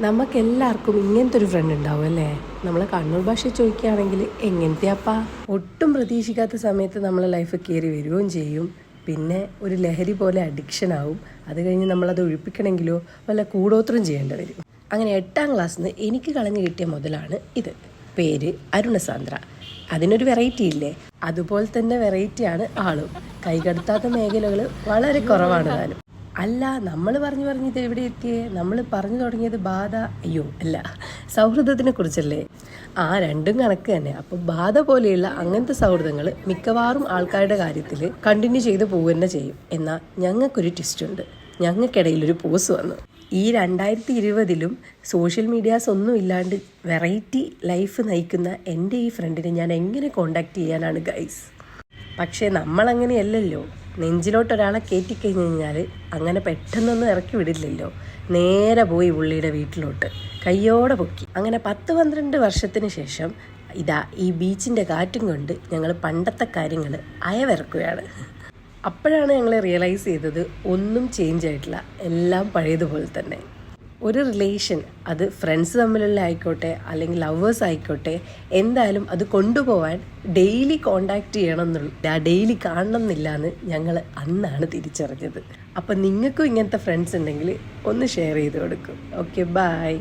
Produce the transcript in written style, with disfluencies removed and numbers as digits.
നമുക്കെല്ലാവർക്കും ഇങ്ങനത്തെ ഒരു ഫ്രണ്ട് ഉണ്ടാവും അല്ലേ? നമ്മളെ കണ്ണൂർ ഭാഷ ചോദിക്കുകയാണെങ്കിൽ എങ്ങനത്തെയാപ്പാ? ഒട്ടും പ്രതീക്ഷിക്കാത്ത സമയത്ത് നമ്മളെ ലൈഫ് കയറി വരികയും ചെയ്യും. പിന്നെ ഒരു ലഹരി പോലെ അഡിക്ഷൻ ആവും. അത് കഴിഞ്ഞ് നമ്മളത് ഒഴിപ്പിക്കണമെങ്കിലോ വല്ല കൂടോത്രം ചെയ്യേണ്ടി വരും. അങ്ങനെ 8ാം ക്ലാസ്സിൽ നിന്ന് എനിക്ക് കളഞ്ഞു കിട്ടിയ മുതലാണ് ഇത്. പേര് അരുണസാന്ദ്ര. അതിനൊരു വെറൈറ്റി ഇല്ലേ? അതുപോലെ തന്നെ വെറൈറ്റിയാണ് ആളും. കൈകടത്താത്ത മേഖലകൾ വളരെ കുറവാണ് താനും. അല്ല, നമ്മൾ പറഞ്ഞു ഇത് എവിടെ എത്തിയേ? നമ്മൾ പറഞ്ഞു തുടങ്ങിയത് ബാധ അല്ല സൗഹൃദത്തിനെ കുറിച്ചല്ലേ? രണ്ടും കണക്ക് തന്നെ. അപ്പോൾ ബാധ പോലെയുള്ള അങ്ങനത്തെ സൗഹൃദങ്ങൾ മിക്കവാറും ആൾക്കാരുടെ കാര്യത്തിൽ കണ്ടിന്യൂ ചെയ്ത് പോവുക തന്നെ ചെയ്യും. എന്നാൽ ഞങ്ങൾക്കൊരു ട്വിസ്റ്റ് ഉണ്ട്. ഞങ്ങൾക്കിടയിലൊരു പോസ് വന്നു. ഈ 2020 സോഷ്യൽ മീഡിയാസ് ഒന്നും ഇല്ലാണ്ട് വെറൈറ്റി ലൈഫ് നയിക്കുന്ന എൻ്റെ ഈ ഫ്രണ്ടിനെ ഞാൻ എങ്ങനെ കോണ്ടാക്ട് ചെയ്യാനാണ് ഗൈസ്? പക്ഷേ നമ്മളങ്ങനെയല്ലല്ലോ. നെഞ്ചിലോട്ടൊരാളെ കയറ്റിക്കഴിഞ്ഞ് കഴിഞ്ഞാൽ അങ്ങനെ പെട്ടെന്നൊന്നും ഇറക്കി വിടില്ലല്ലോ. നേരെ പോയി പുള്ളിയുടെ വീട്ടിലോട്ട് കയ്യോടെ പൊക്കി. അങ്ങനെ 10-12 വർഷത്തിന് ശേഷം ഇതാ ഈ ബീച്ചിൻ്റെ കാറ്റും കൊണ്ട് ഞങ്ങൾ പണ്ടത്തെ കാര്യങ്ങൾ അയവിറക്കുകയാണ്. അപ്പോഴാണ് ഞങ്ങൾ റിയലൈസ് ചെയ്തത് ഒന്നും ചേഞ്ച് ആയിട്ടില്ല, എല്ലാം പഴയതുപോലെ തന്നെ. ഒരു റിലേഷൻ, അത് ഫ്രണ്ട്സ് തമ്മിലുള്ള ആയിക്കോട്ടെ അല്ലെങ്കിൽ ലവേഴ്സ് ആയിക്കോട്ടെ, എന്തായാലും അത് കൊണ്ടുപോകാൻ ഡെയിലി കോണ്ടാക്ട് ചെയ്യണം എന്നുള്ള, ഡെയിലി കാണണം എന്നില്ല എന്ന് ഞങ്ങൾ അന്നാണ് തിരിച്ചറിഞ്ഞത്. അപ്പം നിങ്ങൾക്കും ഇങ്ങനത്തെ ഫ്രണ്ട്സ് ഉണ്ടെങ്കിൽ ഒന്ന് ഷെയർ ചെയ്ത് കൊടുക്കും. Okay, by.